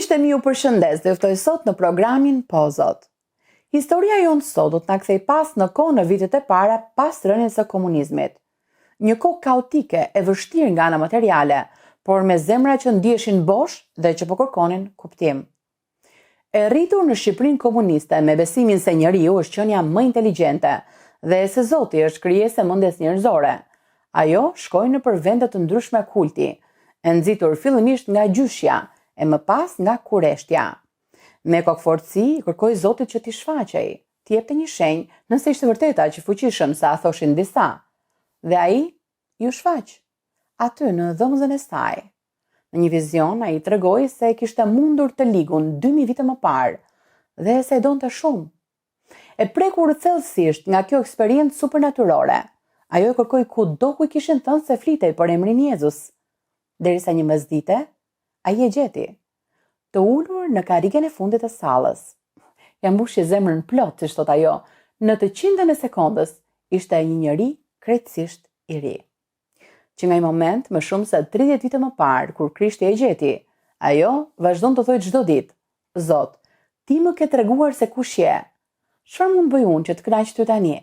Miqtë e mi ju përshëndes dhe juftoj sot në programin Po Zot. Historia jonë sot do të na kthej pas në kohë në vitet e para pas rënies së komunizmit. Një kohë kaotike e vështirë nga ana materiale, por me zemra që ndiheshin bosh dhe që po kërkonin kuptim. E rritur në Shqipërinë komuniste me besimin se njeriu është qenia më inteligjente dhe se Zoti është krijesë e mendjes njerëzore. Ajo shkoi nëpër vende të ndryshme kulti, e nxitur fillimisht nga gjyshja e më pas nga kureshtja. Me kokfortësi i kërkoi Zotit që t'i shfaqej, t'i jepte një shenjë nëse ishte vërteta që fuqishëm sa thoshin disa. Dhe ai ju shfaq aty në dhomëzën e saj. Në një vizion ai tregoi se kishte mundur të ligun 2000 vite më parë dhe se e donte shumë. E prekur thellësisht nga kjo eksperiencë supernatyrore, ajo e kërkoi kudo ku i kishin thënë se flitej për emrin Jezus. Derisa një mesdite, ai e gjeti, të ulur në karrigen e fundit të sallës. Ja mbushi zemrën plot, si thot ajo, në të qindën e sekondës ishte një njeri krejtësisht i ri. Që nga i moment më shumë se 30 vite më parë, kur Krishti e gjeti, ajo vazhdon të thojë çdo ditë: Zot, ti më ke treguar se kush je. Çfarë mund bëj unë që të kënaq ty tani?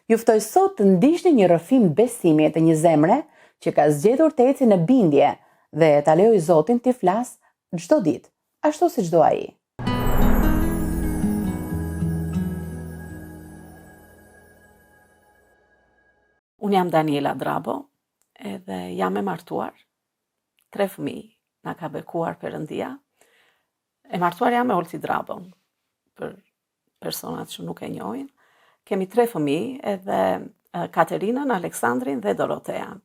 Ju ftoj sot të ndiqni një rrëfim besimi të një zemre që ka zgjedhur të ecë në bindje dhe ta lejoj Zotin t'i flas çdo ditë, ashtu si çdo ai. Unë jam Daniela Drabo, edhe jam e martuar. 3 fëmijë na ka bekuar Perëndia. E martuar jam me Olti Drabon, për personat që nuk e njohin. Kemi 3 fëmijë, edhe Katerinën, Aleksandrin dhe Dorotean.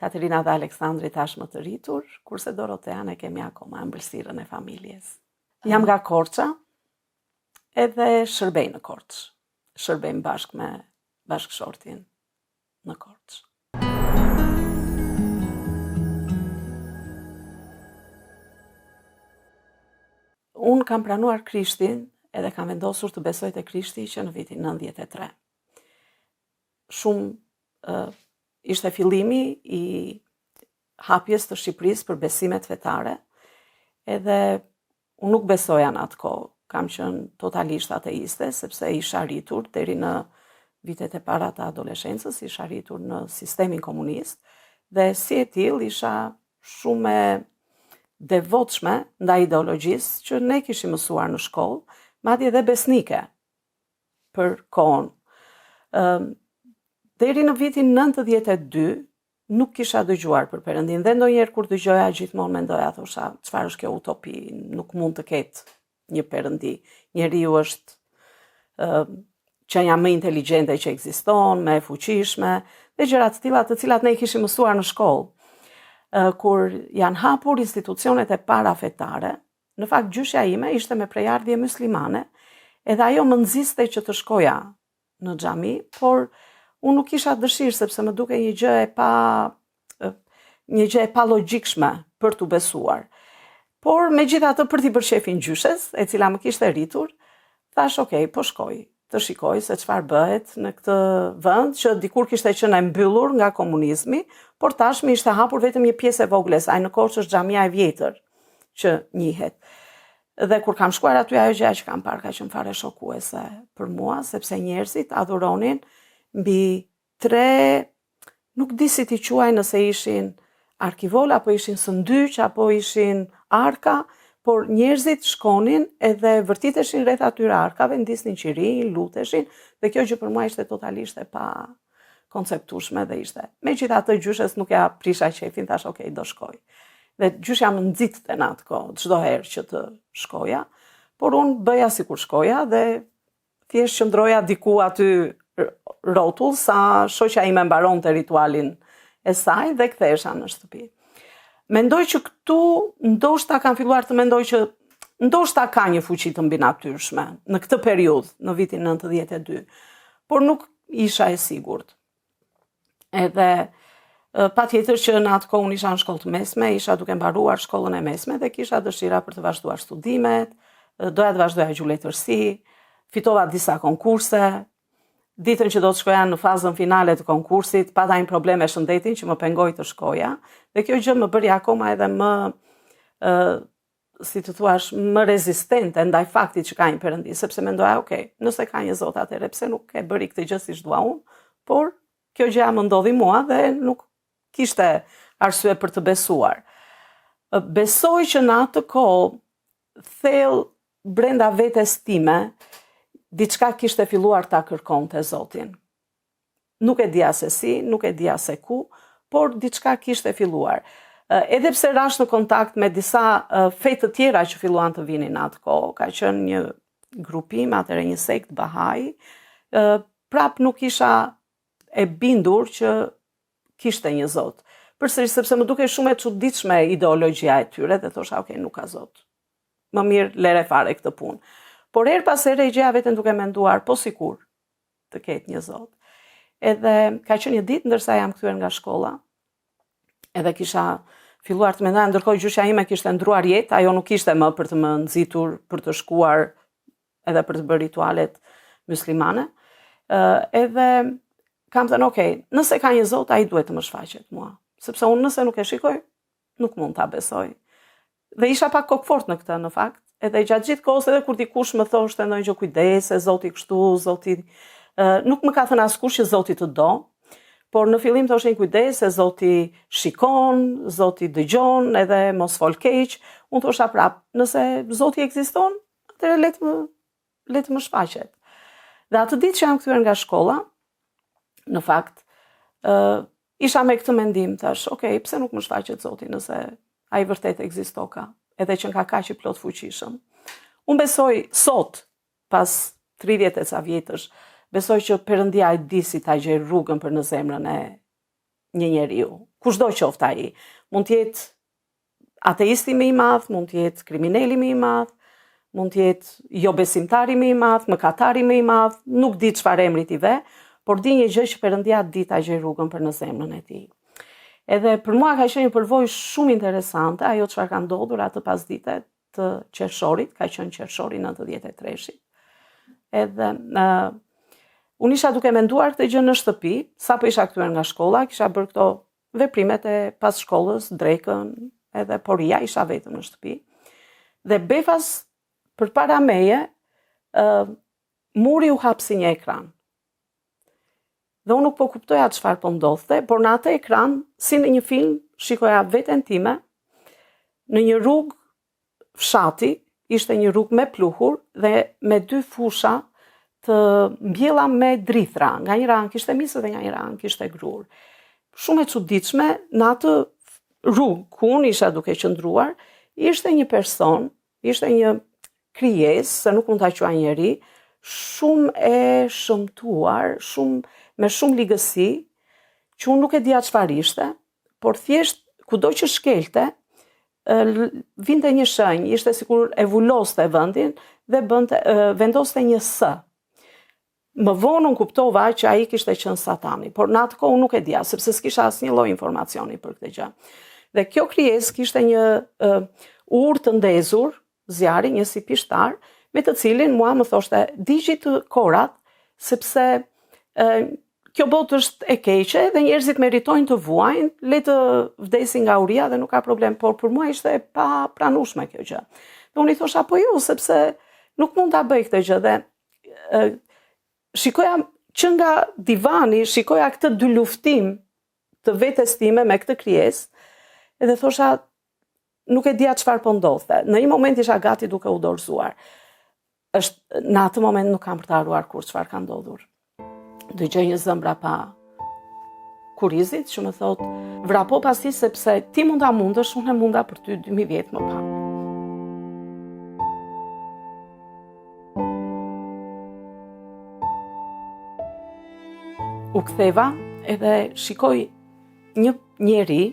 Katerina dhe Aleksandri tashmë të rritur, kurse Dorotean e kemi akoma ëmbëlsirën e familjes. Jam nga Korça, edhe shërbej në Korçë. Shërbejmë bashkë me bashkëshortin në Korçë. Unë kam pranuar Krishtin edhe kam vendosur të besoj te Krishti që në vitin 93. Ishte fillimi i hapjes të Shqipërisë për besimet fetare, edhe unë nuk besoja në atë kohë, kam qenë totalisht ateiste, sepse isha rritur deri në vitet e para të adoleshencës, isha rritur në sistemin komunist, dhe si e tillë isha shumë e devotshme ndaj ideologjisë që ne kishim mësuar në shkollë, madje edhe besnike për kohën. Deri në vitin 92 nuk kisha dëgjuar për Perëndin, dhe ndonjëherë kur dëgjoja gjithmonë mendoja, thosha, çfarë është kjo utopi, nuk mund të ketë një Perëndi. Njeriu është qenia më inteligjente që ekziston, më e fuqishme, dhe gjëra të tilla të cilat ne i kishim mësuar në shkollë. Kur janë hapur institucionet e para fetare, në fakt gjyshja ime ishte me prejardhje muslimane, edhe ajo më nxiste që të shkoja në xhami, por unë nuk kisha dëshirë sepse më duke një gjë e pa logjikshme për t'u besuar. Por megjithatë për t'i bërë shefin gjyshes, e cila më kishte rritur, thash okay, po shkoj të shikoj se çfarë bëhet në këtë vend që dikur kishte qenë e mbyllur nga komunizmi, por tashmë ishte hapur vetëm një pjesë e vogël, ai në Korçë është xhamia e vjetër që njihet. Dhe kur kam shkuar aty, ajo gjëja që kam parë ka qenë fare shokuese për mua, sepse njerëzit adhuronin mbi 3, nuk di si t'i quaj, nëse ishin arkivol, apo ishin sëndyq, apo ishin arka, por njerëzit shkonin edhe vërtiteshin rreth atyre arkave, ndisnin qirin, luteshin, dhe kjo gjë për mua ishte totalisht e pa konceptueshme dhe ishte. Megjithatë gjyshes nuk ja prisha qefin, thash okay, do shkoj. Dhe gjyshja më nxitte në atë kohë, çdo herë që të shkoja, por unë bëja sikur shkoja dhe thjesht qëndroja diku aty rrotull sa shoqja ime mbaronte ritualin e saj dhe kthehesha në shtëpi. Mendoj që këtu ndoshta kam filluar të mendoj që ndoshta ka një fuqi të mbinatyrshme në këtë periudhë, në vitin 92, por nuk isha e sigurt. Edhe patjetër që në atë kohë unë isha në shkollë të mesme, isha duke mbaruar shkollën e mesme dhe kisha dëshira për të vazhduar studimet, doja të vazhdoja gjuletërsi, fitova disa konkurse. Ditën që do të shkoja në fazën finale të konkursit, pata një problem me shëndetin që më pengoi të shkoja, dhe kjo gjë më bëri akoma edhe më si të thuash, më rezistente ndaj faktit që ka një Perëndi, sepse mendoja, okay, nëse ka një Zot atëherë pse nuk e bëri këtë gjë siç dua unë, por kjo gjë më ndodhi mua dhe nuk kishte arsye për të besuar. Besoj që në atë kohë thellë brenda vetes time diçka kishte filluar ta kërkonte Zotin. Nuk e dija se si, nuk e dija se ku, por diçka kishte filluar. Edhe pse rash në kontakt me disa fe të tjera që filluan të vinin në atë kohë, ka qenë një grupim, atëherë një sekt Bahai, prap nuk isha e bindur që kishte një Zot. Përsëri sepse më duke shumë e çuditshme ideologjia e tyre dhe thosha, okay, nuk ka Zot. Më mirë lere fare këtë punë. Por her pas here gjeja veten duke menduar, po sikur të ketë një Zot. Edhe ka qenë një ditë ndërsa jam kthyer nga shkolla, edhe kisha filluar të mendoj, ndërkohë gjyqja ime kishte ndruar jetë, ajo nuk ishte më për të më nxitur për të shkuar edhe për të bërë ritualet muslimane. Edhe kam thënë, okay, nëse ka një Zot, ai duhet të më shfaqet mua, sepse unë nëse nuk e shikoj, nuk mund ta besoj. Dhe isha pak kokfort në këtë, në fakt. Edhe gjatë gjithë kohës, edhe kur dikush më thoshte ndonjë gjë, kujdes, Zoti kështu, Zoti nuk më ka thënë askush që Zoti të do. Por në fillim thoshin kujdes se Zoti shikon, Zoti dëgjon, edhe mos fol keq. Unë thosha prap, nëse Zoti ekziston, atëherë le të më shfaqet. Dhe atë ditë që jam kthyer nga shkolla, në fakt, isha me këtë mendim, thash, okay, pse nuk më shfaqet Zoti nëse ai vërtet ekziston ka, edhe që nga kaq i plot fuqishëm. Unë besoj sot, pas 30 e ca vjetësh, besoj që Perëndia e di si ta gjej rrugën për në zemrën e një njeriu. Kushdo qoftë ai. Mund të jetë ateisti më i madh, mund të jetë kriminali më i madh, mund të jetë jo besimtari më i madh, mëkatari më i madh, nuk di çfarë emri t'i vë, por di një gjë që Perëndia di ta gjej rrugën për në zemrën e tij. Edhe për mua ka qenë një përvojë shumë interesante ajo çfarë ka ndodhur atë pasdite të qershorit, ka qenë qershori 93-shit. Edhe unë isha duke menduar këtë gjë në shtëpi, sapo isha kthyer nga shkolla, kisha bërë këto veprimet e pas shkollës, drekën, edhe poria, isha vetëm në shtëpi. Dhe befas përpara meje, muri u hap si një ekran. Dhe unë nuk po kuptoja çfarë po ndodhte, por në atë ekran, si në një film, shikoja veten time në një rrugë fshati, ishte një rrugë me pluhur dhe me dy fusha të mbjella me drithra, nga njëra anë kishte misë dhe nga njëra anë kishte grur. Shumë e çuditshme, në atë rrugë ku unë isha duke qëndruar, ishte një person, ishte një krijesë, se nuk mund ta quaj njeri, shumë e shëmtuar, me shumë ligësi, që unë nuk e dija çfarë ishte, por thjesht kudo që shkelte, vinte një shenjë, ishte sikur e vuloste vendin dhe vendoste një S. Më vonë unë kuptova që ai kishte qenë Satani, por në atë kohë nuk e dija, sepse s'kisha asnjë lloj informacioni për këtë gjë. Dhe kjo krijesë kishte një urë të ndezur, zjarri, një si pishtar, me të cilin mua më thoshte digji të korat, sepse kjo botë është e keqe dhe njerëzit meritojnë të vuajnë, le të vdesin nga uria dhe nuk ka problem, por për mua ishte pa pranueshme kjo gjë. Dhe unë i thosha po jo, sepse nuk mund ta bëj këtë gjë dhe shikoja që nga divani, shikoja këtë dy luftim të vetes time me këtë krijesë, edhe thosha nuk e dija çfarë po ndodhte. Në një moment isha gati duke u dorëzuar. Në atë moment nuk kam për të haruar kur çfarë ka ndodhur. Dëgjoj një zëmbra pa kurizit që më thot, vrapo pas ti sepse ti mund ta mundësh, unë e munda për ty 2000 vjet më parë. U ktheva edhe shikoj një njeri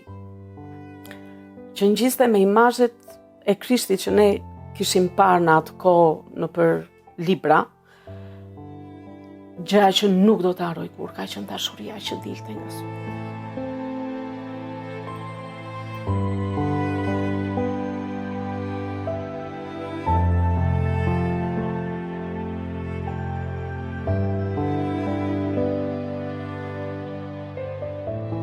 që ngjiste me imazhet e Krishtit që ne kishim parë në atë kohë nëpër libra, gjëra që nuk do të harroj kur, ka qenë dashuria që dilte nga sy.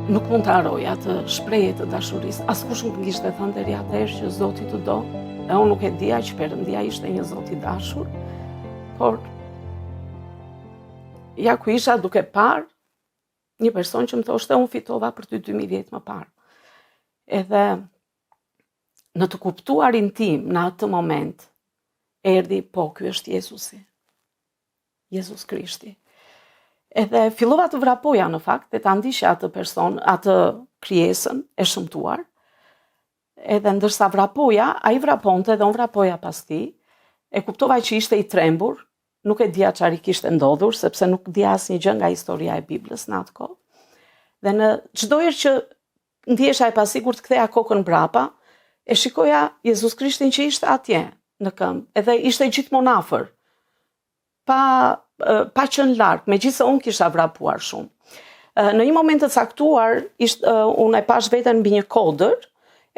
Nuk mund të harroj atë shprehje të dashurisë. Askush nuk kishte thënë deri atëherë që Zoti të do, E unë nuk e dija që Perëndia ishte një Zot i dashur, por ja ku isha duke parë një person që më thoshte unë fitova për ty 2000 vjet më parë. Edhe në të kuptuarin tim në atë moment erdhi po ky është Jezusi. Jezus Krishti. Edhe fillova të vrapoja në fakt, dhe ta ndisha atë person, atë krijesën e shëmtuar. Edhe ndërsa vrapoja, ai vraponte dhe unë vrapoja pas tij, e kuptova që ishte i trembur, nuk e dija çfarë kishte ndodhur, sepse nuk dija asnjë gjë nga historia e Biblës në atë kohë. Dhe në çdo herë që ndihesha e pasigurt ktheja kokën mbrapa, e shikoja Jezus Krishtin që ishte atje në këmbë, edhe ishte gjithmonë afër. Pa qenë larg, megjithëse unë kisha vrapuar shumë. Në një moment të caktuar, unë e pash veten mbi një kodër,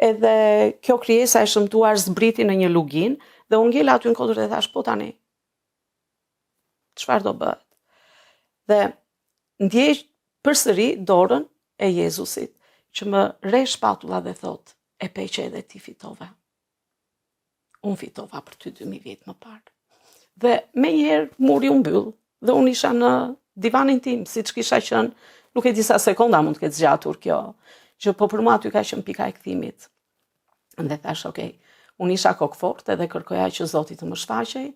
edhe kjo krijesa e shëmtuar zbriti në një lugin, dhe unë ngela aty në kodër dhe thash, po tani, çfarë do bëhet? Dhe ndjej përsëri dorën e Jezusit, që më re shpatulla dhe thot, e pe që edhe ti fitove. Unë fitova për ty 2000 vjet më parë. Dhe me njëherë muri u mbyll, dhe unë isha në divanin tim, si që kisha qënë, nuk e disa sekonda mund të ketë zgjatur kjo, që po për mua aty ka qenë pika e kthimit. Dhe thash, okej, unë isha kokfort edhe kërkoja që Zoti të më shfaqej,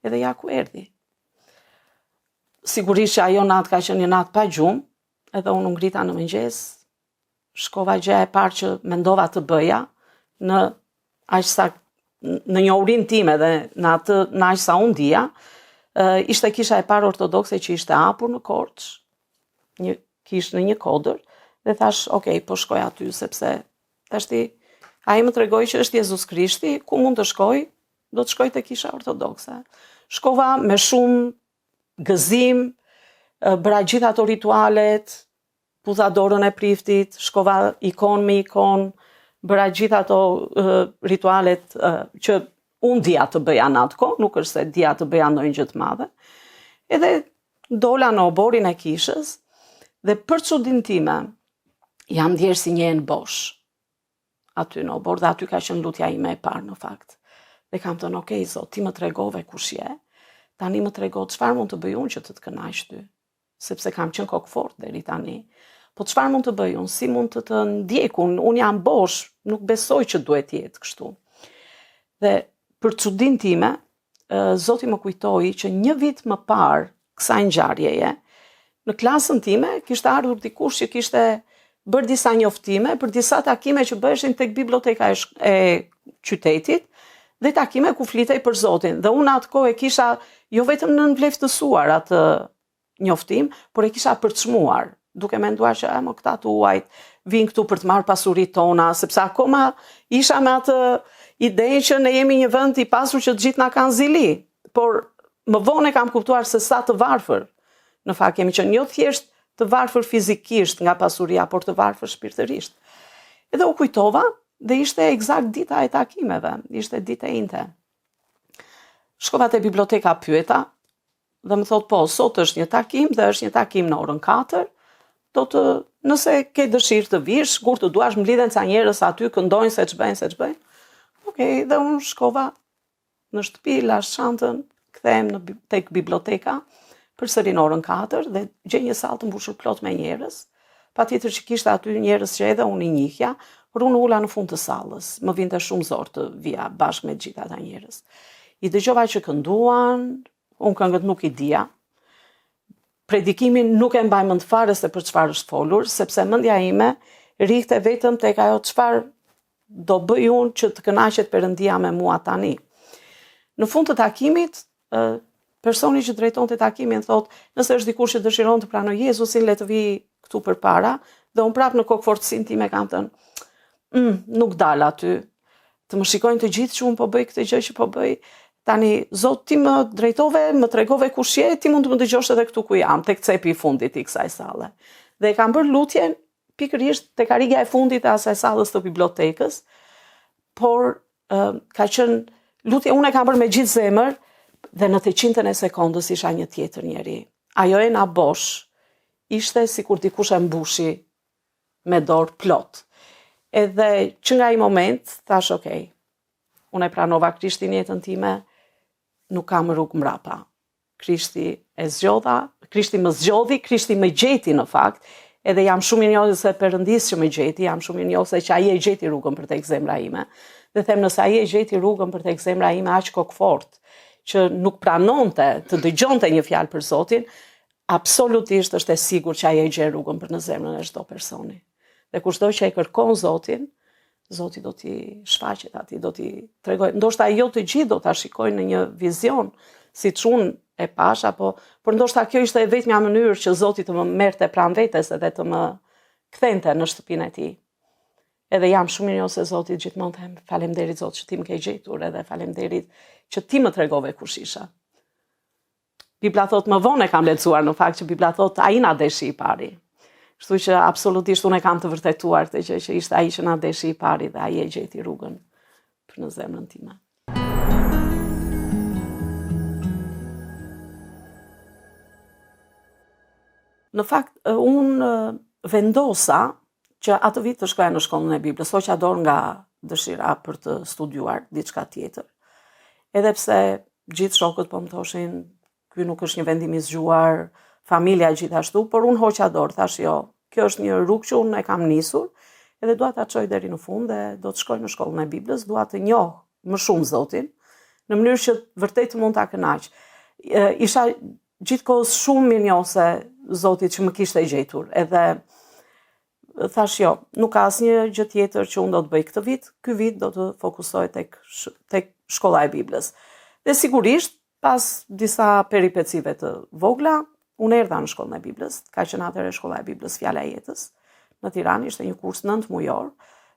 edhe ja ku erdhi. Sigurisht që ajo natë ka qenë një natë pa gjumë, edhe unë ngrita në mëngjes, shkova gjëja e parë që mendova të bëja, në një urin time dhe në aq sa unë dija, ishte kisha e parë ortodokse që ishte hapur në Korçë, një kish në një kodër, dhe thash, okej, po shkoj aty, sepse tashti ai më tregoi që është Jezus Krishti, ku mund të shkoj, do të shkoj te kisha ortodokse. Shkova me shumë gëzim, bëra gjithë ato ritualet, pudha dorën e priftit, shkova ikon me ikon, bëra gjithë ato ritualet që unë dija të bëja në atë kohë, nuk është se dija të bëja ndonjë gjë të madhe. Edhe dola në oborin e kishës dhe për çudinë time jam ndjer si një enë bosh aty në obor, dhe aty ka qenë lutja ime e parë në fakt. Dhe kam thënë, okej, Zot, ti më tregove kush je, tani më trego çfarë mund të bëj unë që të kënaq ty, sepse kam qenë kokfort deri tani. Po çfarë mund të bëj unë, si mund të ndjekun, unë jam bosh, nuk besoj që duhet jetë kështu. Dhe për çudinë time, Zoti më kujtoi që një vit më parë kësaj ngjarjeje, në klasën time kishte ardhur dikush që kishte bërë disa njoftime për disa takime që bëheshin tek biblioteka e qytetit, dhe takime ku flitej për Zotin. Dhe unë atë kohë e kisha jo vetëm në vleftësuar atë njoftim, por e kisha përçmuar, duke menduar që më këta të uajt vinë këtu për të marrë pasuritë tona, sepse akoma isha me atë idenë që ne jemi një vend i pasur që të gjithë na kanë zili, por më vonë e kam kuptuar se sa të varfër në fakt kemi qenë, jo thjesht të varfër fizikisht nga pasuria, por të varfër shpirtërisht. Edhe u kujtova dhe ishte eksakt dita e takimeve, ishte dita e inte. Shkova te biblioteka, pyeta dhe më thot, po, sot është një takim dhe është një takim në orën 4, nëse ke dëshirë të vish, kur të duash më lidhen ca njerëz aty, këndojnë se ç'bëjnë. Okej, dhe unë shkova në shtëpi, lash çantën, kthehem tek biblioteka, përsëri në orën 4 dhe gjej një sallë të mbushur plot me njerëz. Patjetër që kishte aty njerëz që edhe unë i njihja, por unë ula në fund të sallës. Më vinte shumë zor të vija bashkë me gjithë ata njerëz. I dëgjova që kënduan, unë këngët nuk i dija. Predikimin nuk e mbaj mend fare se për çfarë është folur, sepse mendja ime rihte vetëm tek ajo çfarë do bëj unë që të kënaqet Perëndia me mua tani. Në fund të takimit, personi që drejtonte takimin thot, nëse është dikush që dëshiron të pranojë Jezusin, le të vi këtu përpara, dhe unë prapë në kokfortësinë time kam thënë, nuk dal aty. Të më shikojnë të gjithë që unë po bëj këtë gjë që po bëj. Tani, Zot, ti më drejtove, më tregove kush je, ti mund të më dëgjosh edhe këtu ku jam, tek cepi i fundit i kësaj salle. Dhe kam bërë lutjen pikërisht tek arigja e fundit e asaj sallës të bibliotekës, por ka qenë lutje, unë e kam bërë me gjithë zemër, dhe në 100 e sekondës isha një tjetër njeri. Ajo e na bosh, ishte sikur dikush e mbushi me dorë plot. Edhe që nga i moment, thash, okej, unë e pranova Krishtin jetën time, nuk kam rrugë mbrapa. Krishti e zgjodha, Krishti më zgjodhi, Krishti më gjeti në fakt, edhe jam shumë i njohur se Perëndis që më gjeti, jam shumë i njohur se që ai e gjeti rrugën për tek zemra ime. Dhe them nëse ai e gjeti rrugën për tek zemra ime aq kokfort, që nuk pranonte të dëgjonte një fjalë për Zotin, absolutisht është e sigurt që ai e gjen rrugën për në zemrën e çdo personi. Dhe kushdo që e kërkon Zotin, Zoti do t'i shfaqet atij, do t'i tregojë. Ndoshta jo të gjithë do ta shikojnë në një vizion, siç unë e pash, por ndoshta kjo ishte e vetmja mënyrë që Zoti të më merrte pranë vetes edhe të më kthente në shtëpinë e tij. Edhe jam shumë i njohur se Zoti gjithmonë them faleminderit Zot që ti më ke gjetur, edhe faleminderit që ti më tregove kush isha. Bibla thot më vonë e kam lexuar në fakt që Bibla thot ai na deshi i pari. Kështu që absolutisht unë e kam të vërtetuar këtë gjë që ishte ai që na deshi i pari dhe ai e gjeti rrugën për në zemrën time. Në fakt, unë vendosa që atë vit të shkoja në shkollën e Biblës, hoqa dorë nga dëshira për të studiuar diçka tjetër. Edhe pse gjithë shokët po më thoshin, ky nuk është një vendim i zgjuar, familja gjithashtu, por unë hoqa dorë, thash jo, kjo është një rrugë që unë e kam nisur, edhe dua ta çoj deri në fund dhe do të shkoj në shkollën e Biblës, dua të njoh më shumë Zotin, në mënyrë që vërtet mund ta kënaq. Isha gjithkohës shumë i njohse Zotit që më kishte gjetur, edhe thash jo, nuk ka asnjë gjë tjetër që unë do të bëj këtë vit, ky vit do të fokusohet tek shkolla e Biblës. Dhe sigurisht, pas disa peripecive të vogla, unë erdha në shkollën e Biblës, ka qenë atëherë shkolla e Biblës Fjala e Jetës, në Tiranë, ishte një kurs 9 mujor,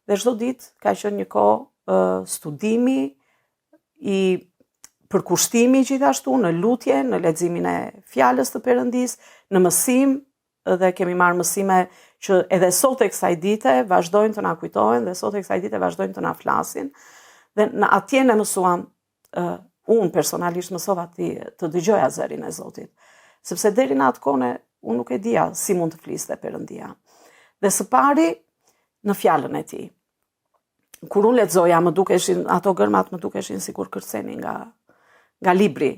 dhe çdo ditë ka qenë një kohë studimi, i përkushtimi gjithashtu, në lutje, në leximin e fjalës të Perëndis, në mësim, dhe kemi marrë mësime që edhe sot e kësaj dite vazhdojnë të na kujtojnë, dhe sot e kësaj dite vazhdojnë të na flasin, dhe në atje ne mësuam, unë personalisht mësova të dëgjoja zërin e Zotit. Sepse deri në atë kohë unë nuk e dija si mund të fliste Perëndia. Dhe së pari në fjalën e tij. Kur unë lexoja, ato gërmat më dukeshin sikur kërceni nga libri.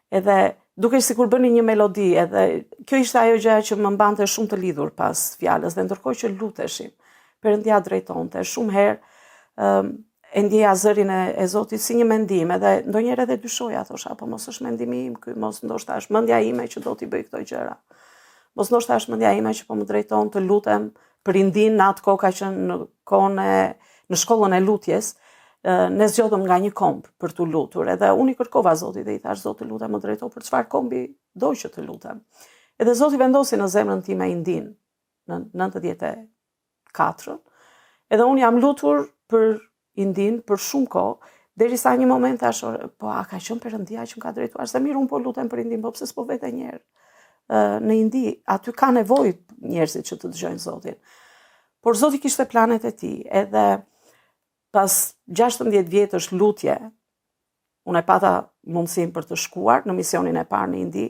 Edhe dukesh sikur bëni një melodi, edhe kjo ishte ajo gjë që më mbante shumë të lidhur pas fjalës, dhe ndërkohë që luteshim, Perëndia drejtonte shumë herë, e ndjeja zërin e Zotit si një mendim, edhe ndonjëherë edhe dyshoja, thosha, po mos është mendimi im ky, mos ndoshta është mendja ime që do t'i bëj këto gjëra. Mos ndoshta është mendja ime që po më drejton të lutem për Indin, në atë kohë ka qenë në shkollën e lutjes, ne zgjodhëm nga një komb për të lutur, edhe unë i kërkova Zotit dhe i thash, Zoti lutem më drejto për çfarë kombi do që të lutem. Edhe Zoti vendosi në zemrën time Indin në 94, edhe unë jam lutur për Indin për shumë kohë, derisa një moment thash, po a ka qenë Perëndia që më ka drejtuar, se mirë unë po lutem për Indin, po pse s'po vete një herë në Indi, aty ka nevojë njerëzit që të dëgjojnë Zotin. Por Zoti kishte planet e tij, edhe pas 16 vjetësh lutje, unë e pata mundësinë për të shkuar në misionin e parë në Indi,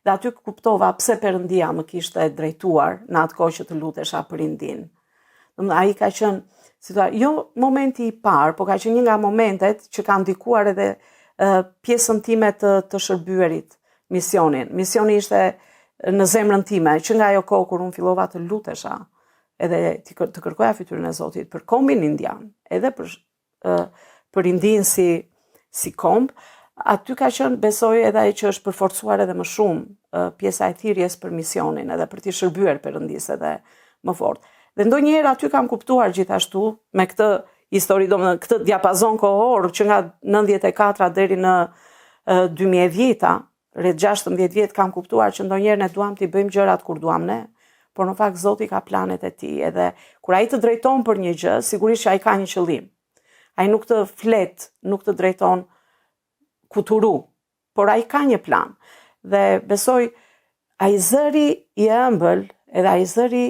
dhe aty kuptova pse Perëndia më kishte drejtuar në atë kohë që të lutesha për Indin. Ai ka qenë jo momenti i parë, po ka qenë një nga momentet që ka ndikuar edhe pjesën time të shërbyerit misionin. Misioni ishte në zemrën time, që nga ajo kohë kur unë fillova të lutesha, edhe të kërkoja fytyrën e Zotit për kombin indian, edhe për Indin si komb, aty ka qenë, besoj edhe që është përforcuar edhe më shumë pjesa e thirrjes për misionin, edhe për t'i shërbyer Perëndis edhe më fort. Dhe ndonjëherë aty kam kuptuar gjithashtu me këtë histori, domethënë këtë diapazon kohor që nga 94 deri në 2010-ta, rreth 16 vjet kam kuptuar që ndonjëherë ne duam t'i bëjmë gjërat kur duam ne, por në fakt Zoti ka planet e tij, edhe kur ai të drejton për një gjë, sigurisht që ai ka një qëllim. Ai nuk të flet, nuk të drejton kuturu, por ai ka një plan. Dhe besoj ai zëri i ëmbël, edhe ai zëri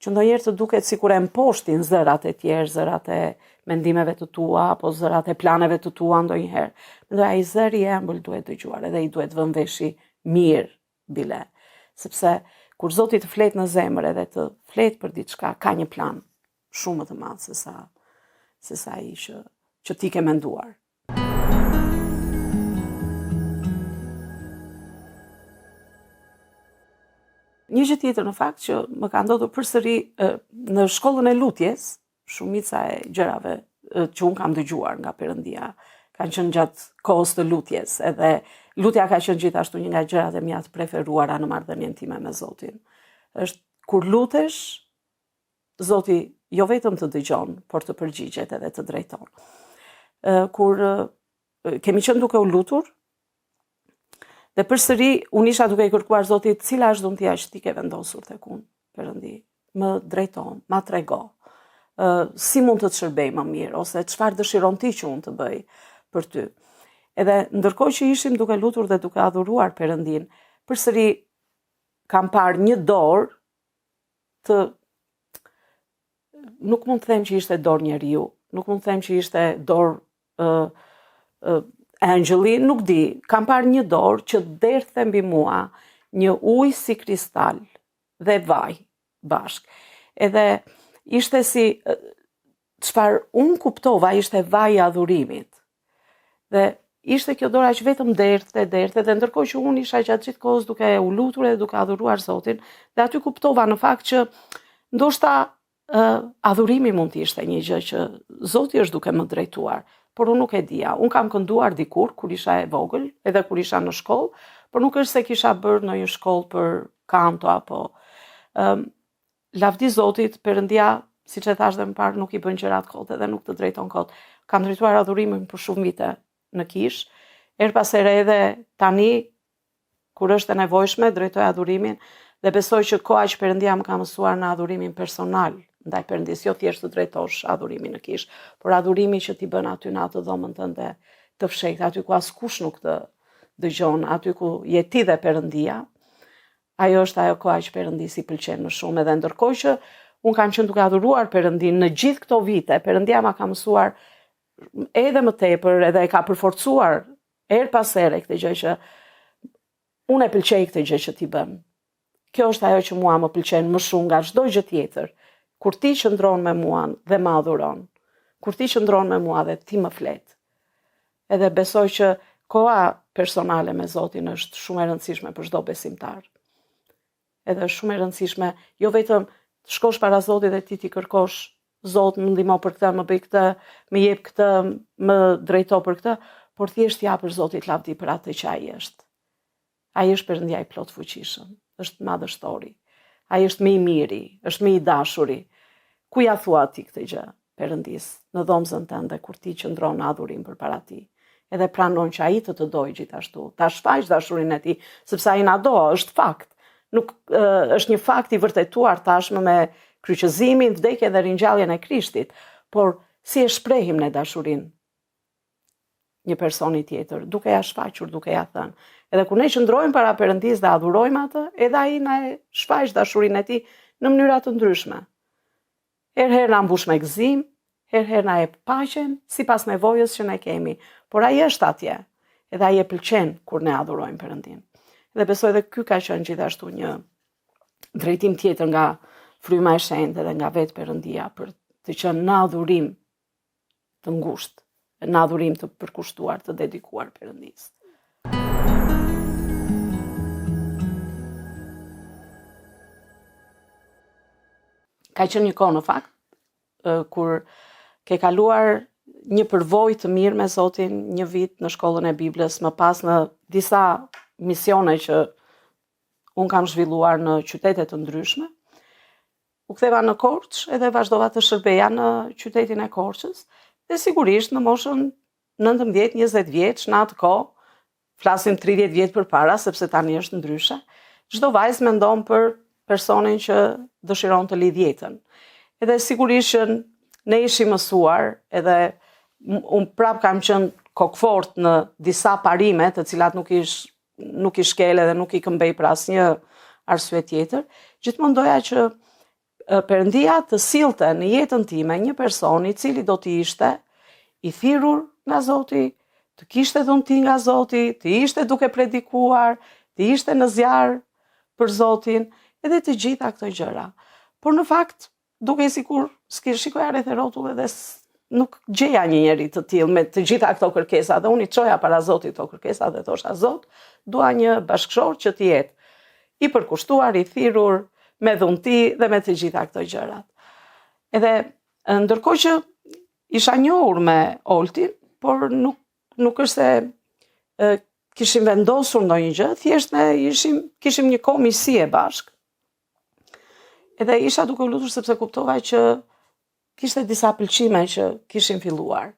që ndonjëherë të duket sikur e mposhtin zërat e tjerë, zërat e mendimeve të tua, apo zërat e planeve të tua ndonjëherë. Mendoj ai zëri i ëmbël duhet dëgjuar, edhe i duhet vënë veshi mirë bile. Sepse kur Zoti të flet në zemër edhe të flet për diçka, ka një plan shumë më të madh se sa ai që që ti ke menduar. Një gjë tjetër në fakt që më ka ndodhur përsëri në shkollën e lutjes, shumica e gjërave që unë kam dëgjuar nga Perëndia kanë qenë gjatë kohës të lutjes, edhe lutja ka qenë gjithashtu një nga gjërat e mia të preferuara në marrëdhënien time me Zotin. Është kur lutesh, Zoti jo vetëm të dëgjon, por të përgjigjet edhe të drejton. Kur kemi qenë duke u lutur, dhe përsëri unë isha duke i kërkuar Zotit cila është dhuntia që ti ke vendosur tek unë, Perëndi, më drejton, ma trego, si mund të shërbej më mirë, ose çfarë dëshiron ti që unë të bëj për ty. Edhe ndërkohë që ishim duke lutur dhe duke adhuruar Perëndin, përsëri kam parë një dorë të, nuk mund të them që ishte dorë njeriu, nuk mund të them që ishte dorë angjëlli, nuk di, kam parë një dorë që derdhte mbi mua një ujë si kristal dhe vaj bashk. Edhe ishte si, çfarë unë kuptova ishte vaji i adhurimit. Dhe ishte kjo dorë aq vetëm derdhte, dhe ndërkohë që unë isha gjatë gjithë kohës duke u lutur dhe duke adhuruar Zotin, dhe aty kuptova në fakt që ndoshta adhurimi mund të ishte një gjë që Zoti është duke më drejtuar, por unë nuk e dija. Unë kam kënduar dikur kur isha e vogël, edhe kur isha në shkollë, por nuk është se kisha bërë në një shkollë për kanto apo lavdi Zotit, Perëndia, siç e thash dhe më parë, nuk i bën gjërat kot edhe nuk të drejton kot. Kam drejtuar adhurimin për shumë vite në kish, her pas here edhe tani kur është e nevojshme drejtoj adhurimin dhe besoj që koha që Perëndia më ka mësuar në adhurimin personal ndaj Perëndis, jo thjesht të drejtosh adhurimin në kish, por adhurimi që ti bën aty në atë dhomën tënde të fshehtë, aty ku askush nuk të dëgjon, aty ku je ti dhe Perëndia. Ajo është ajo koha që Perëndis i pëlqen më shumë, edhe ndërkohë që unë kam qenë duke adhuruar Perëndin në gjithë këto vite, Perëndia ma ka mësuar edhe më tepër, edhe e ka përforcuar her pas here këtë gjë që unë e pëlqej këtë gjë që ti bën. Kjo është ajo që mua më pëlqen më shumë nga çdo gjë tjetër. Kur ti qëndron me mua dhe më adhuron, kur ti qëndron me mua dhe ti më flet. Edhe besoj që koha personale me Zotin është shumë e rëndësishme për çdo besimtar. Edhe është shumë e rëndësishme, jo vetëm të shkosh para Zotit dhe ti kërkosh, Zot më ndihmo për këtë, më bëj këtë, më jep këtë, më drejto për këtë, por thjesht japësh Zotit lavdi për atë që ai është. Ai është Perëndia i plot fuqishëm, është madhështori. Ai është më i miri, është më i dashuri. Ku ja thua ti këtë gjë, Perëndis, në dhomën tënde kur ti qëndron në adhurim përpara tij, edhe pranon që ai të dojë gjithashtu. Ta shfaq dashurinë e tij, sepse ai na do, është fakt. Nuk është një fakt i vërtetuar tashmë me kryqëzimin, vdekjen dhe ringjalljen e Krishtit, por si e shprehim ne dashurinë një personi tjetër, duke ja shfaqur, duke ja thënë. Edhe kur ne qëndrojmë para Perëndis dhe adhurojmë atë, edhe ai na e shfaq dashurinë e tij në mënyra të ndryshme. Herëherë na mbush me gëzim, herëherë na jep paqen sipas nevojës që ne kemi, por ai është atje, edhe ai e pëlqen kur ne adhurojmë Perëndin. Dhe besoj edhe ky ka qenë gjithashtu një drejtim tjetër nga fryma e shenjtë dhe nga vetë Perëndia për të qenë në adhurim të ngushtë, në adhurim të përkushtuar, të dedikuar Perëndis. Ka qenë një kohë në fakt, kur ke kaluar një përvojë të mirë me Zotin, një vit në shkollën e Biblës, më pas në disa misione që unë kam zhvilluar në qytete të ndryshme. U ktheva në Korçë edhe vazhdova të shërbeja në qytetin e Korçës, dhe sigurisht në moshën 19-20 vjeç, në atë kohë, flasim 30 vjet përpara, sepse tani është ndryshe, çdo vajzë mendon për personin që dëshiron të lidh jetën. Edhe sigurisht që ne ishim mësuar, edhe unë prap kam qenë kokfort në disa parime, të cilat nuk i shkel edhe nuk i këmbej për asnjë arsye tjetër. Gjithmonë doja që Perëndia të sillte në jetën time një person i cili do të ishte i thirrur nga Zoti, të kishte dhunti nga Zoti, të ishte duke predikuar, të ishte në zjarr për Zotin, edhe të gjitha këto gjëra. Por në fakt, duke sikur shikoja rreth e rrotull edhe nuk gjeja një njeri të tillë me të gjitha këto kërkesa, dhe unë i çoja para Zotit këto kërkesa dhe thosha, Zot, dua një bashkëshor që të jetë i përkushtuar, i thirrur, me dhunti dhe me të gjitha këto gjërat. Edhe ndërkohë që isha njohur me Oltin, por nuk është se kishim vendosur ndonjë gjë, thjesht ne kishim një komisi e bashkë. Edhe isha duke u lutur sepse kuptova që kishte disa pëlqime që kishin filluar.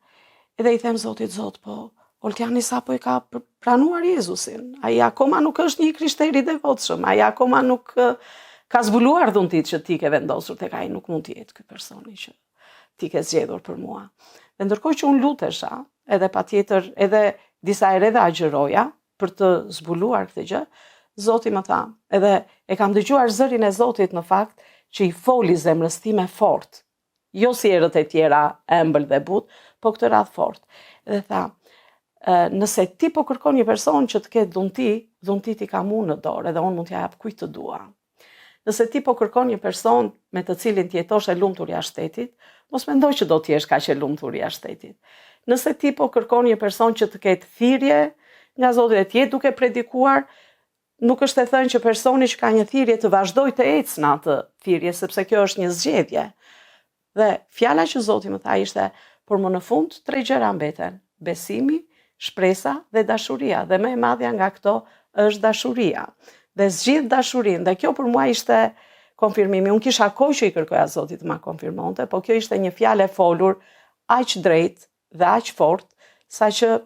Edhe i them Zotit, Zot, po Oltiani sapo e ka pranuar Jezusin. Ai akoma nuk është një krishter i devotshëm, ai akoma nuk ka zbuluar dhuntit që ti ke vendosur tek ai, nuk mund të jetë ky personi që ti ke zgjedhur për mua. Dhe ndërkohë që unë lutesha, edhe patjetër edhe disa herë edhe agjëroja për të zbuluar këtë gjë, Zoti më tha, edhe e kam dëgjuar zërin e Zotit në fakt që i foli zemrës time fort. Jo si herët e tjera ëmbël dhe but, po këtë radhë fort. Dhe tha, nëse ti po kërkon një person që të ketë dhunti, dhunti ti kam unë në dorë, edhe unë mund t'ja jap kujt të dua. Nëse ti po kërkon një person me të cilin të jetosh e lumtur jashtë shtetit, mos mendoj që do t'jesh kaq e lumtur jashtë shtetit. Nëse ti po kërkon një person që të ketë thirrje nga Zoti dhe të jetë duke predikuar, nuk është e thënë që personi që ka një thirrje të vazhdoj të ecë në atë thirrje, sepse kjo është një zgjedhje. Dhe fjala që Zoti më tha ishte, por më në fund 3 gjëra mbeten: besimi, shpresa dhe dashuria. Dhe më e madhja nga këto është dashuria. Dhe zgjidh dashurinë. Dhe kjo për mua ishte konfirmimi. Unë kisha kohë që i kërkoja Zotit të ma konfirmonte, po kjo ishte një fjalë e folur aq drejt dhe aq fort, saqë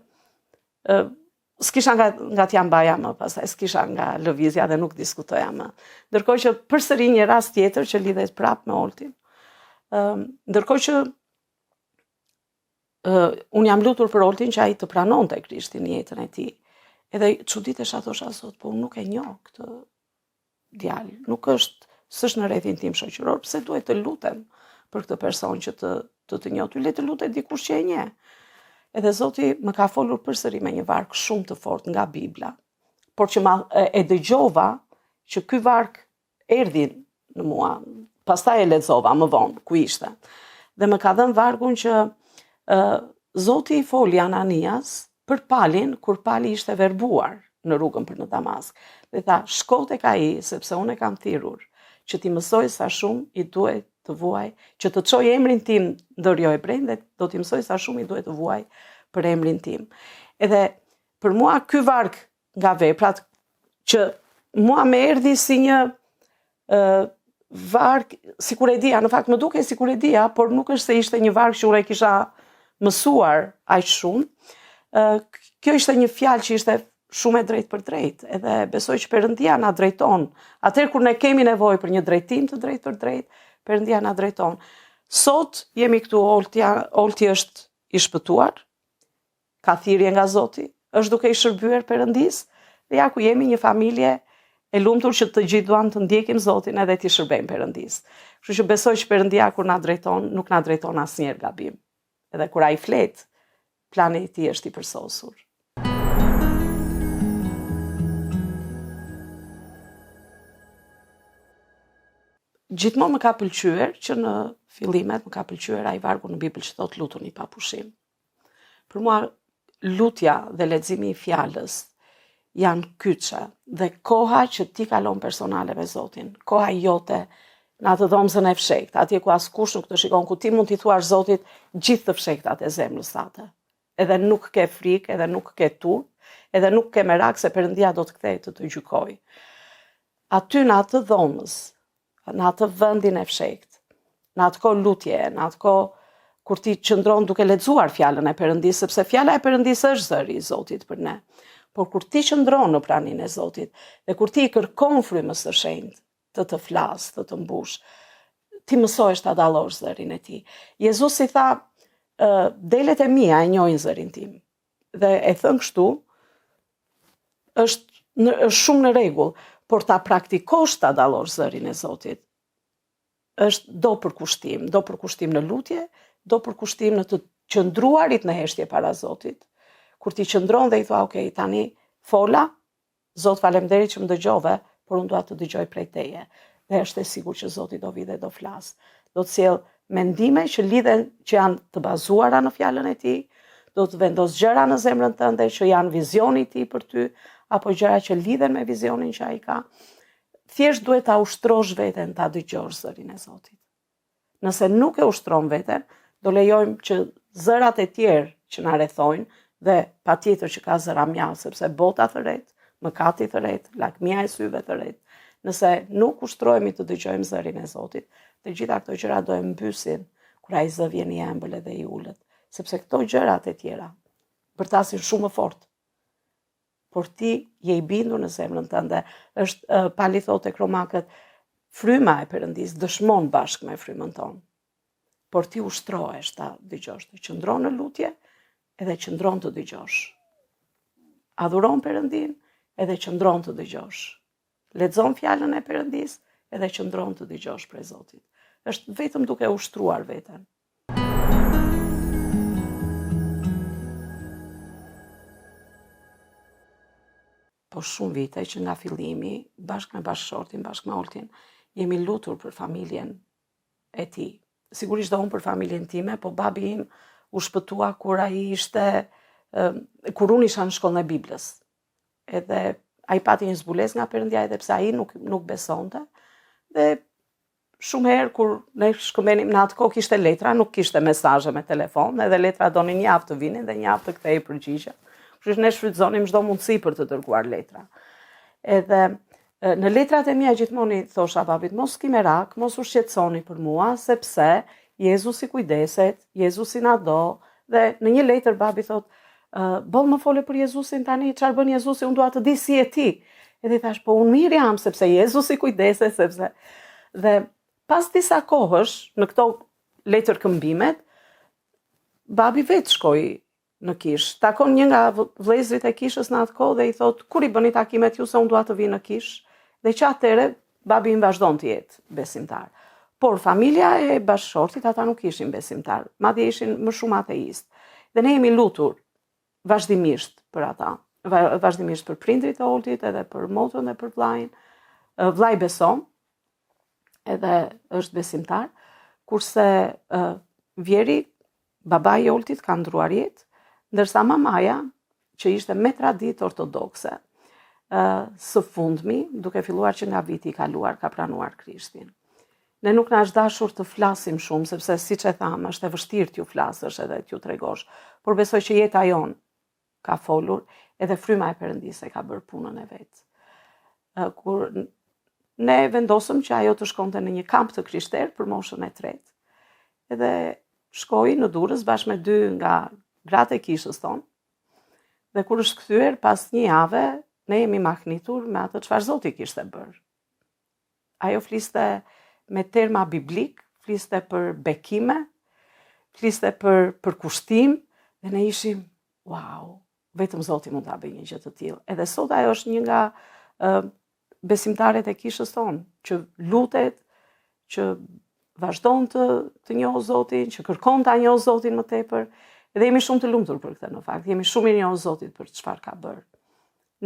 s'kisha nga t'ja mbaja më, pastaj s'kisha nga lëvizja dhe nuk diskutoja më. Ndërkohë që përsëri një rast tjetër që lidhet prapë me Oltin. Ndërkohë që unë jam lutur për Oltin që ai të pranonte Krishtin në jetën e tij. Edhe çuditesha, thosha, Zot, po unë nuk e njoh këtë djalë, s'është në rrethin tim shoqëror, pse duhet të lutem për këtë person që të njoh, ty le të lutet dikush që e njeh. Edhe Zoti më ka folur përsëri me një varg shumë të fortë nga Bibla, por që e dëgjova që ky varg erdhi në mua, pastaj e lexova më vonë ku ishte. Dhe më ka dhënë vargun që Zoti i foli Ananias për Palin kur Pali ishte verbuar në rrugën për në Damask. Dhe tha, shko tek ai, sepse unë e kam thirrur që ti mësoj sa shumë i duhet të vuaj, që të çoj emrin tim ndër jo hebrejnë dhe do t'i mësoj sa shumë i duhet të vuaj për emrin tim. Edhe për mua ky varg nga veprat që mua më erdhi si një varg, sikur e dija, në fakt më duke sikur e dija, por nuk është se ishte një varg që unë e kisha mësuar aq shumë. Kjo ishte një fjalë që ishte shumë e drejtë për drejtë, edhe besoj që Perëndia na drejton. Atëherë kur ne kemi nevojë për një drejtim të drejtë për drejtë, Perëndia na drejton. Sot jemi këtu, Olti është i shpëtuar, ka thirrje nga Zoti, është duke i shërbyer Perëndisë, dhe ja ku jemi një familje e lumtur që të gjithë duam të ndjekim Zotin edhe t'i shërbejmë Perëndisë. Kështu që besoj që Perëndia kur na drejton, nuk na drejton asnjëherë gabim. Edhe kur ai flet, plani i tij është i përsosur. Gjithmonë më ka pëlqyer që në fillimet më ka pëlqyer ai vargu në Bibël që thotë lutuni pa pushim. Për mua lutja dhe leximi i fjalës janë kyçe dhe koha që ti kalon personale me Zotin, koha jote në atë dhomzën e fshehtë, atje ku askush nuk të shikon, ku ti mund t'i thuash Zotit gjithë të fshehtat e zemrës sate. Edhe nuk ke frikë, edhe nuk ke turp, edhe nuk ke merak se Perëndia do të kthejë të gjykojë. Aty në atë dhomës, në atë vendin e fshehtë, në atë kohë lutje, në atë kohë kur ti qëndron duke lexuar fjalën e Perëndisë, sepse fjala e Perëndisë është zëri i Zotit për ne. Por kur ti qëndron në praninë e Zotit dhe kur ti i kërkon frymës së shenjtë të flas, të mbush, ti mësohesh ta dallosh zërin e tij. Jezusi tha, delet e mia e njohin zërin tim. Dhe e thën kështu, është shumë në rregull, por ta praktikosh ta dallosh zërin e Zotit. Është do përkushtim në lutje, do përkushtim në të qëndruarit në heshtje para Zotit. Kur ti qëndron dhe i thua, okay, tani fola, Zot faleminderit që më dëgjove, por unë dua të dëgjoj prej teje. Dhe është e sigurt që Zoti do vi dhe do flas. Do të sjell mendime që lidhen, që janë të bazuara në fjalën e tij, do të vendos gjëra në zemrën tënde që janë vizioni i tij për ty, apo gjëra që lidhen me vizionin që ai ka. Thjesht duhet ta ushtrosh veten, ta dëgjosh zërin e Zotit. Nëse nuk e ushtron veten, do lejojmë që zërat e tjerë që na rrethojnë, dhe patjetër që ka zëra mjaft, sepse bota thërret, mëkati thërret, lakmia e syve thërret. Nëse nuk ushtrohemi të dëgjojmë zërin e Zotit, të gjitha këto gjëra do e mbysin kur ai zë vjen i ëmbël dhe i ulët, sepse këto gjërat e tjera bërtasin shumë më fort. Por ti je i bindur në zemrën tënde. Është Pali thotë tek Romakët, fryma e Perëndis dëshmon bashkë me frymën tonë. Por ti ushtrohesh ta dëgjosh, të qëndron në lutje edhe qëndron të dëgjosh. Adhuron Perëndin edhe qëndron të dëgjosh. Lexon fjalën e Perëndis edhe qëndron të dëgjosh prej Zotit. Është vetëm duke ushtruar veten. Po shumë vite që nga fillimi, bashkë me bashkëshortin, bashkë me Oltin, jemi lutur për familjen e tij. Sigurisht do unë për familjen time, po babi im u shpëtua kur kur unë isha në shkollën e Biblës. Edhe ai pati një zbulesë nga Perëndia, edhe pse ai nuk besonte. Dhe shumë herë kur ne shkëmbenim në atë kohë kishte letra, nuk kishte mesazhe me telefon, edhe letra donin një javë të vinin dhe një javë të kthehej përgjigje. Kështu ne shfrytëzonim çdo mundësi për të dërguar letra. Edhe në letrat e mia gjithmonë i thosha babit, mos ki merak, mos u shqetësoni për mua, sepse Jezusi kujdeset, Jezusi na do. Dhe në një letër babi thot, boll më fole për Jezusin tani, çfarë bën Jezusi, unë dua të di si je ti. Edhe i thash, po unë mirë jam, sepse Jezusi kujdeset, sepse. Dhe pas disa kohësh, në këto letër këmbimet, babi vetë shkoi në kish. Takon një nga vëllezërit e kishës në atë kohë dhe i thot, kur i bëni takimet ju se unë dua të vi në kish? Dhe që atëre, babi im vazhdon të jetë besimtar. Por familja e bashkëshortit, ata nuk ishin besimtar, madje ishin më shumë ateist. Dhe ne jemi lutur vazhdimisht për ata, vazhdimisht për prindrit e Oltit, edhe për motën dhe për vllajin. Vllai beson, edhe është besimtar, kurse Vjeri, babai i Oltit, ka ndruar jetë, ndërsa mamaja, që ishte me traditë ortodokse, së fundmi, duke filluar që nga viti i kaluar, ka pranuar Krishtin. Ne nuk na është dashur të flasim shumë, sepse siç e thamë, është e vështirë t'ju flasësh edhe t'ju tregosh, por besoj që jeta jon ka folur, edhe fryma e Perëndisë ka bërë punën e vet. Kur ne vendosëm që ajo të shkonte në një kamp të krishterë për moshën e tretë, edhe shkoi në Durrës bashkë me 2 nga gratë e kishës tonë. Dhe kur është kthyer pas një jave, ne jemi mahnitur me atë çfarë Zoti kishte bërë. Ajo fliste me terma biblik, fliste për bekime, fliste për kushtim, dhe ne ishim, wow, vetëm Zoti mund ta bëjë një gjë të tillë. Edhe sot ajo është një nga besimtarët e kishës tonë, që lutet, që vazhdon të njohë Zotin, që kërkon ta njohë Zotin më tepër, dhe jemi shumë të lumtur për këtë në fakt. Jemi shumë i njohur Zotit për çfarë ka bërë.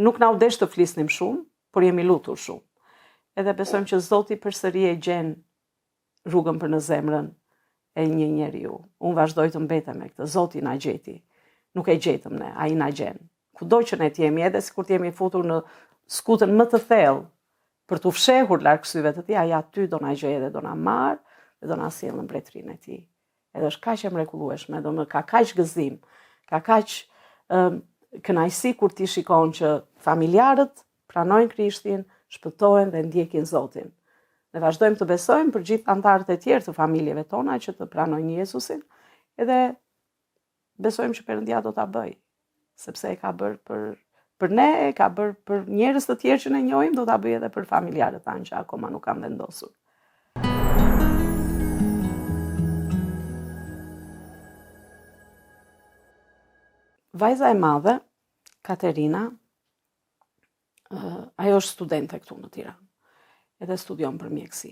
Nuk na u desh të flisnim shumë, por jemi lutur shumë. Edhe besojmë që Zoti përsëri e gjen rrugën për në zemrën e një njeriu. Unë vazhdoj të mbetem me këtë. Zoti na gjeti. Nuk e gjetëm ne, ai na gjen. Kudo që ne t'jemi, edhe sikur t'jemi futur në skutën më të thellë për t'u fshehur larg syve të tij, ai aty do na gjejë dhe do na marr dhe do na sjellë në mbretërinë e tij. Edhe është kaq e mrekullueshme, ka kaq gëzim, ka kaq kënaqësi kur ti shikon që familjarët pranojnë Krishtin, shpëtohen dhe ndjekin Zotin. Ne vazhdojmë të besojmë për gjithë anëtarët e tjerë të familjeve tona që të pranojnë Jezusin, edhe besojmë që Perëndia do ta bëjë, sepse e ka bërë për ne, e ka bërë për njerëz të tjerë që ne njohim, do ta bëjë edhe për familjarët tanë që akoma nuk kanë vendosur. Vajza e madhe, Katerina, ajo është studente këtu në Tiranë, edhe studion për mjeksi.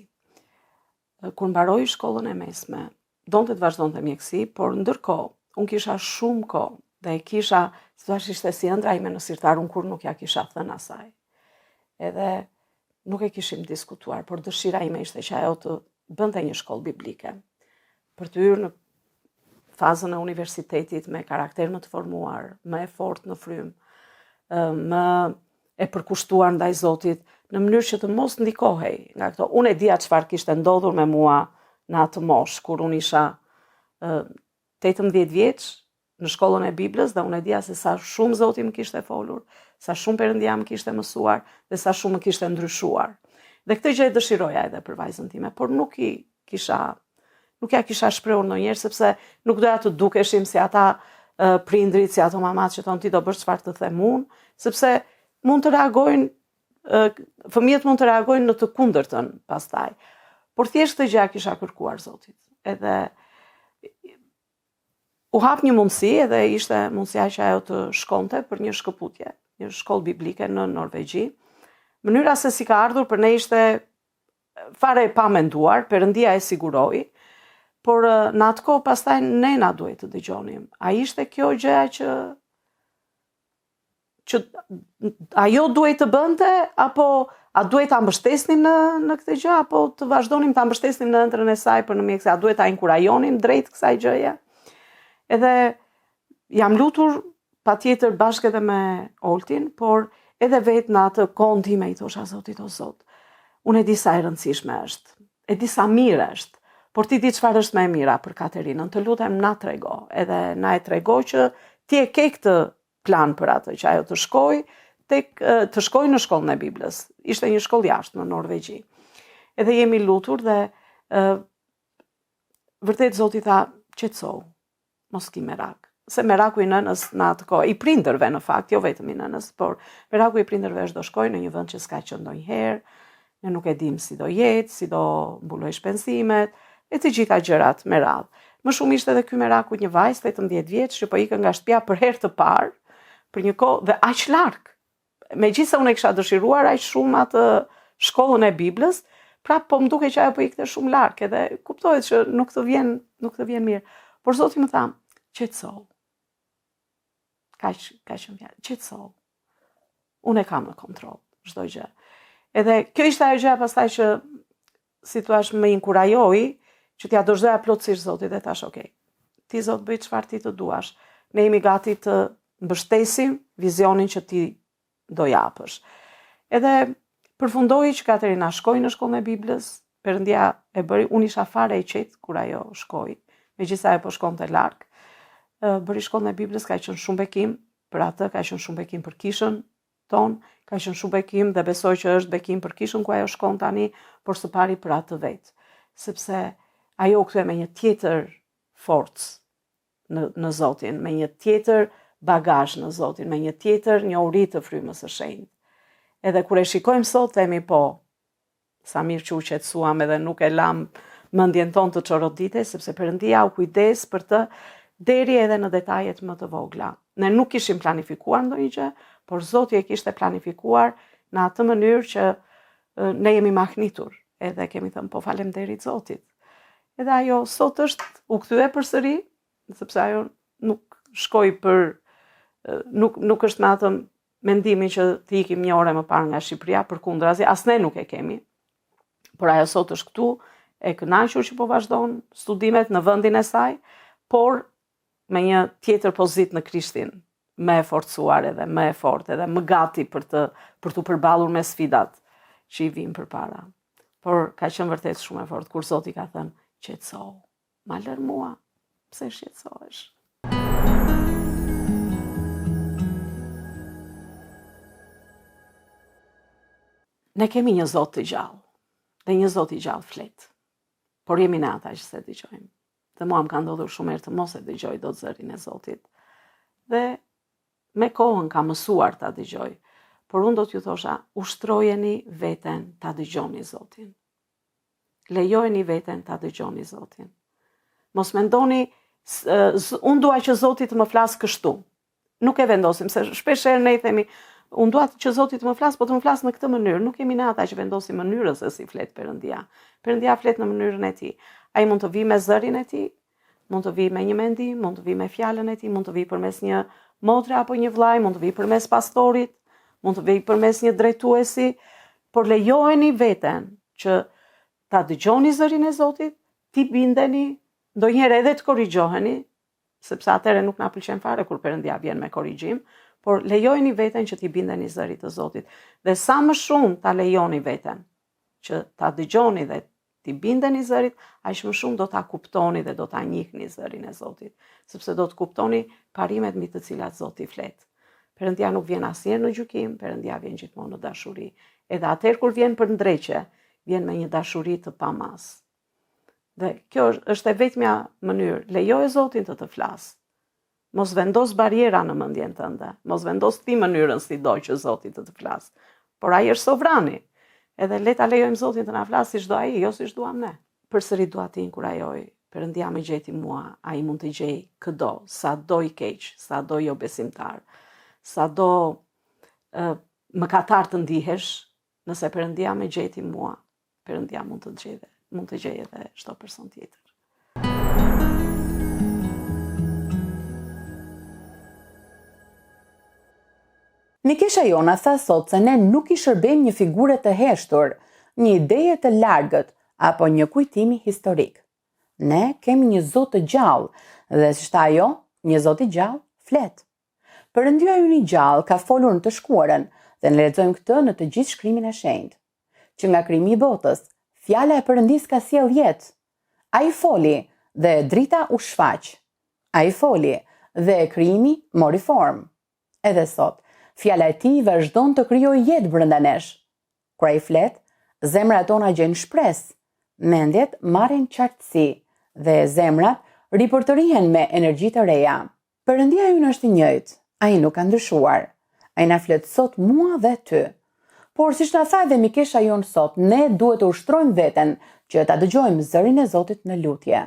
Kur mbaroi shkollën e mesme, donte të vazhdonte mjeksi, por ndërkohë, unë kisha shumë kohë, dhe kisha, si thua ishte si ëndra ime në sirtar, unë kur nuk ja kisha thënë asaj. Edhe nuk e kishim diskutuar, por dëshira ime ishte që ajo të bënte një shkollë biblike. për të hyrë në fazën e universitetit me karakter më të formuar, më e fortë në frymë, më e përkushtuar ndaj Zotit, në mënyrë që të mos ndikohej nga këto. Unë e dija çfarë kishte ndodhur me mua në atë moshë, kur unë isha 18 vjeç në shkollën e Biblës, dhe unë e dija se sa shumë Zoti më kishte folur, sa shumë Perëndia më kishte mësuar, dhe sa shumë më kishte ndryshuar. Dhe këtë gjë e dëshiroja edhe për vajzën time, por nuk ja kisha shprehur ndonjëherë, sepse nuk doja të dukeshim si ata prindrit, si ato mamat që thonë ti do bësh çfarë të them unë, sepse mund të reagojnë, fëmijët mund të reagojnë në të kundërtën pastaj. Por thjesht këtë gjë kisha kërkuar Zotit. Edhe u hap një mundësi, edhe ishte mundësia që ajo të shkonte për një shkëputje, një shkollë biblike në Norvegji. Mënyra se si ka ardhur për ne ishte fare e pa menduar, Perëndia e siguroi, por në atë kohë pastaj ne na duhet të dëgjonim. A ishte kjo gjëja që ajo duhet të bënte, apo a duhet ta mbështesnim në këtë gjë, apo të vazhdonim ta mbështesnim në ëndrrën e saj për në mjekse, a duhet ta inkurajonim drejt kësaj gjëje? Edhe jam lutur patjetër bashkë edhe me Oltin, por edhe vetë në atë kohën time i thosha Zotit, o Zot, unë e di sa e rëndësishme është, e di sa mirë është, por ti di çfarë është më e mira për Katerinën, të lutem na trego, edhe na e trego që ti e ke këtë plan për atë, që ajo të shkoj në shkollën e Biblës. Ishte një shkollë jashtë në Norvegji. Edhe jemi lutur dhe vërtet Zoti tha, qetësohu, mos ki merak. Se meraku i nënës në atë kohë, i prindërve në fakt, jo vetëm i nënës, por meraku i prindërve është do shkoj në një vend që s'ka qenë ndonjëherë, ne nuk e dim si do jetë, si do mbuloj shpenzimet, e të gjitha gjërat me radhë. Më shumë ishte edhe ky meraku një vajzë 18 vjeç që po ikën nga shtëpia për herë të parë, për një kohë dhe aq larg. Megjithëse unë e kisha dëshiruar aq shumë atë shkollën e Biblës, prapë po më duke që ajo po ikte shumë larg, edhe kuptohet që nuk të vjen mirë. Por Zoti më tha, qetësohu. Kaq më fjalë, qetësohu. Unë e kam në kontroll çdo gjë. Edhe kjo ishte ajo gjëja pastaj që si thua më inkurajoi që t'ja dorëzoja plotësisht Zotit dhe thash, okay, ti Zot bëj çfarë ti të duash. Ne jemi gati të mbështesim vizionin që ti do japësh. Edhe përfundoi që Katerina shkoi në shkollën e Biblës, Perëndia e bëri, unë isha fare e qetë kur ajo shkoi. Megjithëse ajo po shkonte larg, bëri shkollën e Biblës, ka qenë shumë bekim për atë, ka qenë shumë bekim për kishën ton, ka qenë shumë bekim dhe besoj që është bekim për kishën ku ajo shkon tani, por së pari për atë vetë. Sepse ajo u kthye me një tjetër forcë në Zotin, me një tjetër bagazh në Zotin, me një tjetër njohuri të frymës së shenjtë. Edhe kur e shikojmë sot, themi po, sa mirë që u qetësuam edhe nuk e lam mendjen tonë të çorodite, sepse Perëndia u kujdes për të deri edhe në detajet më të vogla. Ne nuk kishim planifikuar ndonjë gjë, por Zoti e kishte planifikuar në atë mënyrë që ne jemi mahnitur, edhe kemi thënë po faleminderit Zotit. Edhe ajo sot u kthye përsëri, sepse ajo nuk shkoi nuk është me atë mendimin që të ikim një orë më parë nga Shqipëria, përkundrazi, as ne nuk e kemi. Por ajo sot është këtu, e kënaqur që po vazhdon studimet në vendin e saj, por me një tjetër pozitë në Krishtin, më e forcuar edhe më e fortë edhe më gati për të përballur me sfidat që i vijnë përpara. Por ka qenë vërtet shumë e fortë kur Zoti ka thënë, qetësohu, ma lër mua, pse shqetësohesh? Ne kemi një Zot të gjallë, dhe një Zot i gjallë flet, por jemi ne ata që se dëgjojmë. Dhe mua më ka ndodhur shumë herë të mos e dëgjoj dot zërin e Zotit. Dhe me kohën ka mësuar ta dëgjoj, por unë do t'ju thosha, ushtrojeni veten ta dëgjoni Zotin. Lejojeni veten ta dëgjoni Zotin. Mos mendoni, unë dua që Zoti të më flasë kështu. Nuk e vendosim, se shpesh herë ne i themi, unë dua që Zoti të më flasë, po të më flasë në këtë mënyrë. Nuk jemi ne ata që vendosim mënyrën se si flet Perëndia. Perëndia flet në mënyrën e tij. Ai mund të vijë me zërin e tij, mund të vijë me një mendim, mund të vijë me fjalën e tij, mund të vijë përmes një motre apo një vllai, mund të vijë përmes pastorit, mund të vijë përmes një drejtuesi, por lejojeni veten që ta dëgjoni zërin e Zotit, ti bindeni ndonjëherë edhe të korrigjoheni, sepse atëherë nuk na pëlqen fare kur Perëndia vjen me korrigjim, por lejojeni veten që t'i bindeni zërit të Zotit. Dhe sa më shumë ta lejoni veten që ta dëgjoni dhe t'i bindeni zërit, aq më shumë do ta kuptoni dhe do ta njihni zërin e Zotit, sepse do të kuptoni parimet mbi të cilat Zoti flet. Perëndia nuk vjen asnjëherë në gjykim, Perëndia vjen gjithmonë në dashuri. Edhe atëherë kur vjen për ndreqe, vjen me një dashuri të pamas. Dhe kjo është e vetmja mënyrë, lejoje Zotin të flasë. Mos vendos bariera në mendjen tënde, mos vendos ti mënyrën si do që Zoti të flasë. Por ai është sovrani. Edhe le ta lejojmë Zotin të na flasë siç do ai, jo siç duam ne. Përsëri dua të inkurajoj, Perëndia më gjeti mua, ai mund të gjej çdo, sado i keq, sado jo besimtar, sado mëkatar të ndihesh, nëse Perëndia më gjeti mua, Perëndia mund të gjejë edhe çdo person tjetër. Nikesha Jona tha sot se ne nuk i shërbejmë një figure të heshtur, një ideje të largët apo një kujtimi historik. Ne kemi një Zot të gjallë dhe si tha ajo, një Zot i gjallë flet. Perëndia ynë i gjallë ka folur në të shkuarën dhe ne lexojmë këtë në të gjithë shkrimin e shenjtë. Që nga krijimi i botës, fjala e Perëndisë ka sjell jetë. Ai foli dhe drita u shfaq. Ai foli dhe krijimi mori formë. Edhe sot, fjala e tij vazhdon të krijojë jetë brenda nesh. Kur ai flet, zemrat tona gjejnë shpresë, mendjet marrin qartësi dhe zemrat ripërtërihen me energji të reja. Perëndia ynë është i njëjtë, ai nuk ka ndryshuar. Ai na flet sot mua dhe ty. Por siç na tha edhe Mikesha jon sot, ne duhet të ushtrojmë veten që ta dëgjojmë zërin e Zotit në lutje.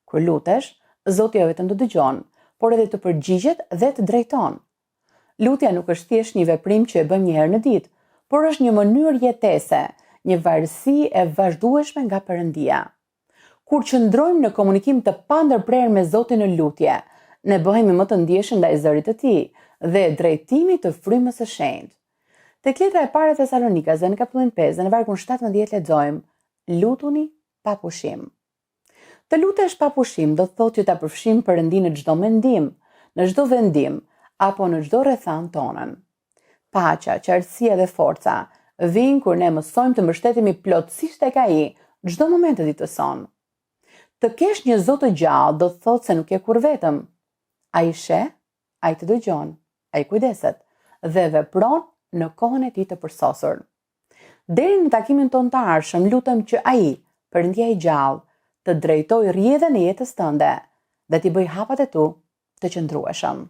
Kur lutesh, Zoti jo vetëm të dëgjon, por edhe të përgjigjet dhe të drejton. Lutja nuk është thjesht një veprim që e bëjmë një herë në ditë, por është një mënyrë jetese, një varësi e vazhdueshme nga Perëndia. Kur qëndrojmë në komunikim të pandërprerë me Zotin në lutje, ne bëhemi më të ndjeshëm ndaj zërit të tij dhe drejtimit të frymës së shenjtë. Tek letra e parë e Thesalonikasve në kapitullin 5 në vargun 17 lexojmë: lutuni pa pushim. Të lutesh pa pushim do të thotë që ta përfshim Perëndinë në çdo mendim, në çdo vendim apo në çdo rrethan tonën. Paqja, qartësia dhe forca vijnë kur ne mësojmë të mbështetemi plotësisht tek ai çdo moment të ditës sonë. Të kesh një Zot të gjallë do të thotë se nuk je kur vetëm. Ai sheh, ai të dëgjon, ai kujdeset dhe vepron në kohën e tij të përsosur. Deri në takimin tonë të ardhshëm, lutem që ai, Perëndia i gjallë, të drejtojë rrjedhën e jetës tënde dhe t'i bëj hapat e tu të qëndrueshëm.